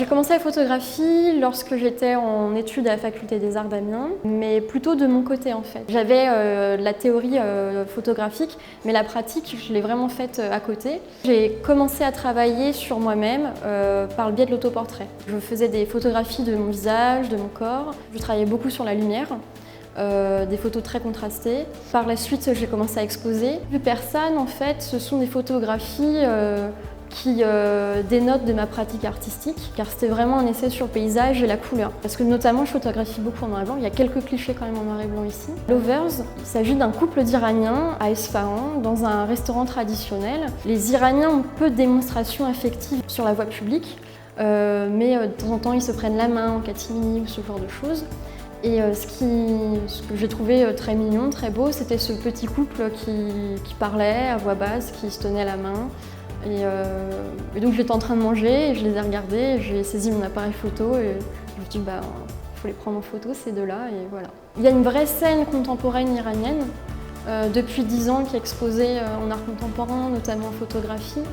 commencé la photographie lorsque j'étais en études à la faculté des arts d'Amiens, mais plutôt de mon côté en fait. J'avais la théorie photographique, mais la pratique, je l'ai vraiment faite à côté. J'ai commencé à travailler sur moi-même par le biais de l'autoportrait. Je faisais des photographies de mon visage, de mon corps. Je travaillais beaucoup sur la lumière. Des photos très contrastées. Par la suite, j'ai commencé à exposer. Plus personne, en fait, ce sont des photographies qui dénotent de ma pratique artistique, car c'était vraiment un essai sur le paysage et la couleur. Parce que notamment, je photographie beaucoup en noir et blanc. Il y a quelques clichés quand même en noir et blanc ici. Lovers, il s'agit d'un couple d'Iraniens à Esfahan, dans un restaurant traditionnel. Les Iraniens ont peu de démonstrations affectives sur la voie publique, mais de temps en temps, ils se prennent la main en catimini ou ce genre de choses. Et ce que j'ai trouvé très mignon, très beau, c'était ce petit couple qui parlait à voix basse, qui se tenait la main. Et donc j'étais en train de manger et je les ai regardés, j'ai saisi mon appareil photo et je me suis dit bah il faut les prendre en photo ces deux-là et voilà. Il y a une vraie scène contemporaine iranienne depuis 10 ans qui est exposée en art contemporain, notamment en photographie.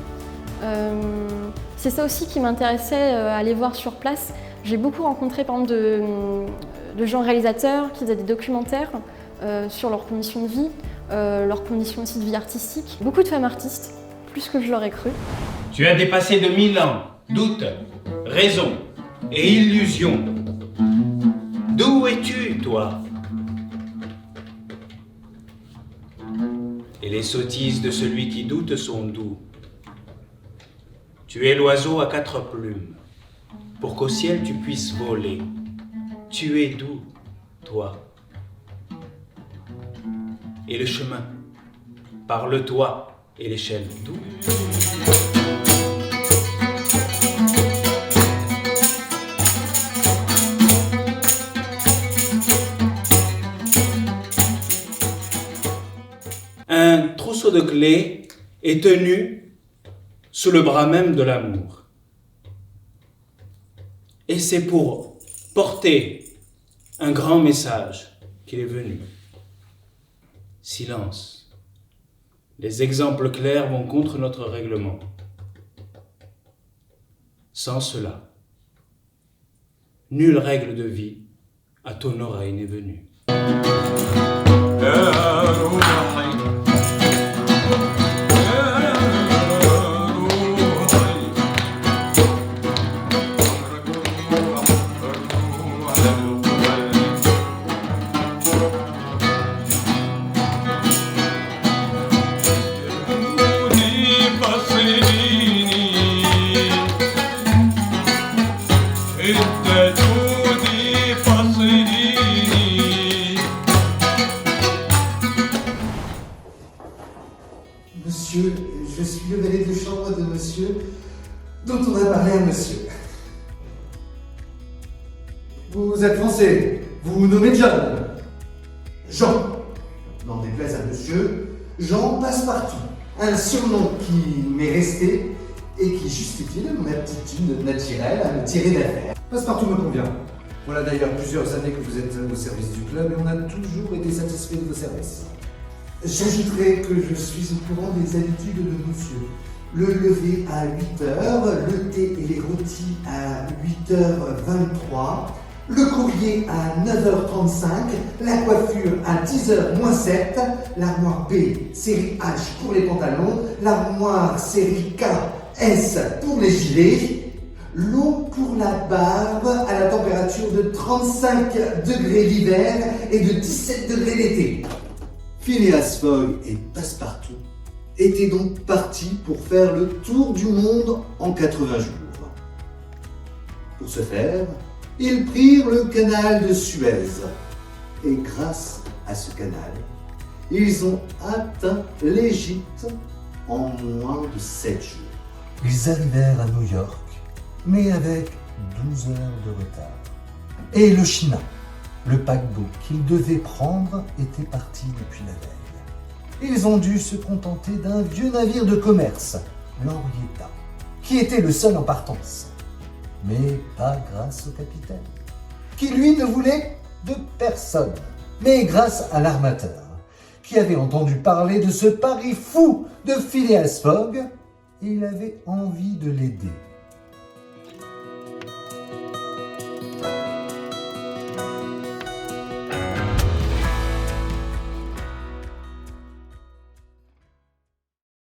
C'est ça aussi qui m'intéressait à aller voir sur place. J'ai beaucoup rencontré par exemple de gens réalisateurs qui faisaient des documentaires sur leurs conditions de vie, leurs conditions aussi de vie artistique. Beaucoup de femmes artistes, plus que je l'aurais cru. Tu as dépassé de 1000 ans, doute, raison et illusion. D'où es-tu, toi? Et les sottises de celui qui doute sont doux. Tu es l'oiseau à 4 plumes, pour qu'au ciel tu puisses voler. Tu es doux, toi. Et le chemin, par le toit et l'échelle doux. Un trousseau de clés est tenu sous le bras même de l'amour. Et c'est pour porter un grand message qu'il est venu. Silence. Les exemples clairs vont contre notre règlement. Sans cela, nulle règle de vie à ton oreille n'est venue. Monsieur, je suis le valet de chambre de monsieur, dont on a parlé à monsieur. Vous êtes français, vous vous nommez John. Jean. N'en déplaise à monsieur, Jean Passepartout. Un surnom qui m'est resté et qui justifie de mon aptitude naturelle à me tirer d'affaire. Passepartout me convient. Voilà d'ailleurs plusieurs années que vous êtes au service du club et on a toujours été satisfait de vos services. J'ajouterai que je suis au courant des habitudes de monsieur. Le lever à 8h, le thé et les rôtis à 8h23, le courrier à 9h35, la coiffure à 10h moins 7, l'armoire B, série H pour les pantalons, l'armoire série K, S pour les gilets, l'eau pour la barbe à la température de 35 degrés l'hiver et de 17 degrés l'été. Phileas Fogg et Passepartout étaient donc partis pour faire le tour du monde en 80 jours. Pour ce faire, ils prirent le canal de Suez. Et grâce à ce canal, ils ont atteint l'Égypte en moins de 7 jours. Ils arrivèrent à New York, mais avec 12 heures de retard. Et le China, le paquebot qu'ils devaient prendre, était parti depuis la veille. Ils ont dû se contenter d'un vieux navire de commerce, l'Henrietta, qui était le seul en partance. Mais pas grâce au capitaine, qui lui ne voulait de personne, mais grâce à l'armateur, qui avait entendu parler de ce pari fou de Phileas Fogg, et il avait envie de l'aider.